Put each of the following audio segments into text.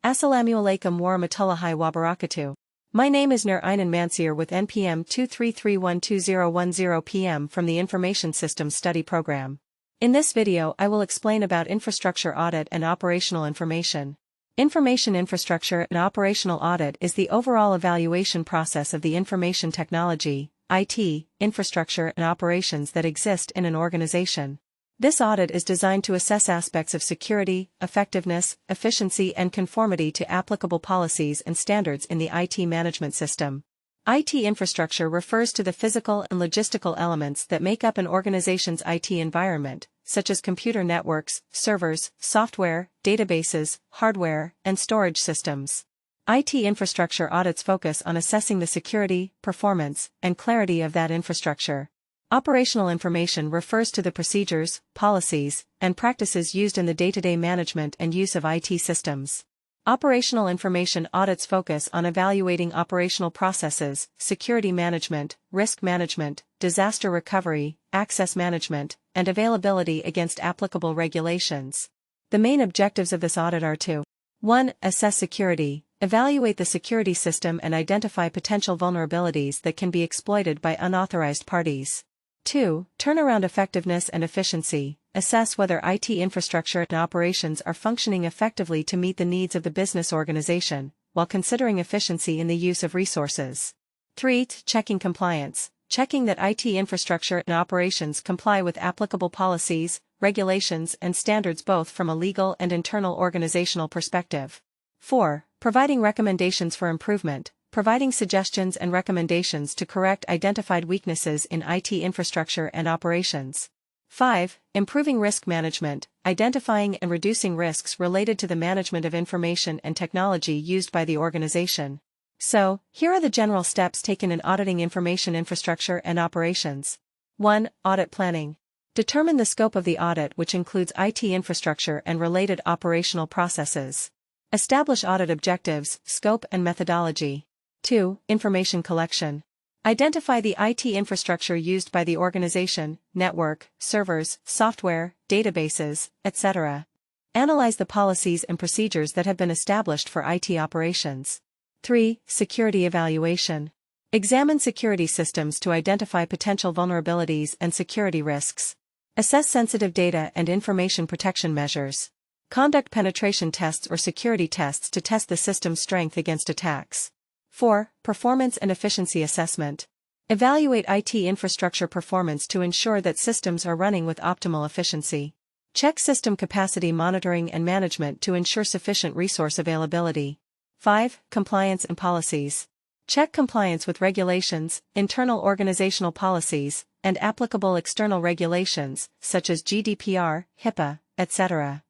Assalamualaikum warahmatullahi wabarakatuh. My name is Ainun Mansyur with NPM 233120110 PM from the Information Systems Study Program. In this video I will explain about infrastructure audit and operational information. Information infrastructure and operational audit is the overall evaluation process of the information technology, IT, infrastructure and operations that exist in an organization. This audit is designed to assess aspects of security, effectiveness, efficiency and conformity to applicable policies and standards in the IT management system. IT infrastructure refers to the physical and logistical elements that make up an organization's IT environment, such as computer networks, servers, software, databases, hardware, and storage systems. IT infrastructure audits focus on assessing the security, performance, and clarity of that infrastructure. Operational information refers to the procedures, policies, and practices used in the day-to-day management and use of IT systems. Operational information audits focus on evaluating operational processes, security management, risk management, disaster recovery, access management, and availability against applicable regulations. The main objectives of this audit are to 1. Assess security, evaluate the security system and identify potential vulnerabilities that can be exploited by unauthorized parties. 2. Turnaround effectiveness and efficiency, assess whether IT infrastructure and operations are functioning effectively to meet the needs of the business organization, while considering efficiency in the use of resources. 3. Checking compliance, checking that IT infrastructure and operations comply with applicable policies, regulations and standards both from a legal and internal organizational perspective. 4. Providing recommendations for improvement, providing suggestions and recommendations to correct identified weaknesses in IT infrastructure and operations. 5. Improving risk management, identifying and reducing risks related to the management of information and technology used by the organization. So, here are the general steps taken in auditing information infrastructure and operations. 1. Audit planning. Determine the scope of the audit, which includes IT infrastructure and related operational processes. Establish audit objectives, scope and methodology. 2. Information collection. Identify the IT infrastructure used by the organization, network, servers, software, databases, etc. Analyze the policies and procedures that have been established for IT operations. 3. Security evaluation. Examine security systems to identify potential vulnerabilities and security risks. Assess sensitive data and information protection measures. Conduct penetration tests or security tests to test the system's strength against attacks. 4. Performance and efficiency assessment. Evaluate IT infrastructure performance to ensure that systems are running with optimal efficiency. Check system capacity monitoring and management to ensure sufficient resource availability. 5. Compliance and policies. Check compliance with regulations, internal organizational policies, and applicable external regulations, such as GDPR, HIPAA, etc.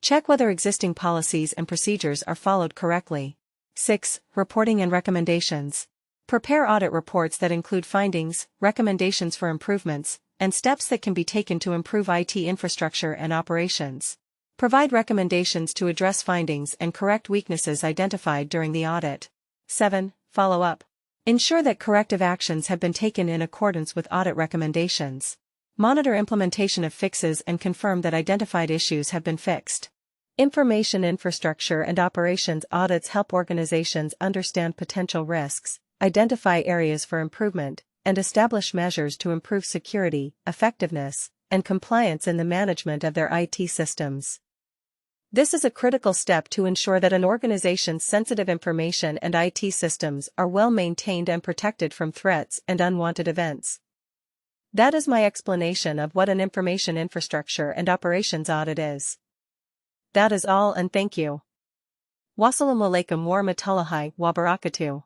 Check whether existing policies and procedures are followed correctly. 6. Reporting and recommendations. Prepare audit reports that include findings, recommendations for improvements, and steps that can be taken to improve IT infrastructure and operations. Provide recommendations to address findings and correct weaknesses identified during the audit. 7. Follow up. Ensure that corrective actions have been taken in accordance with audit recommendations. Monitor implementation of fixes and confirm that identified issues have been fixed. Information infrastructure and operations audits help organizations understand potential risks, identify areas for improvement, and establish measures to improve security, effectiveness, and compliance in the management of their IT systems. This is a critical step to ensure that an organization's sensitive information and IT systems are well maintained and protected from threats and unwanted events. That is my explanation of what an information infrastructure and operations audit is. That is all and thank you. Wassalamualaikum warahmatullahi wabarakatuh.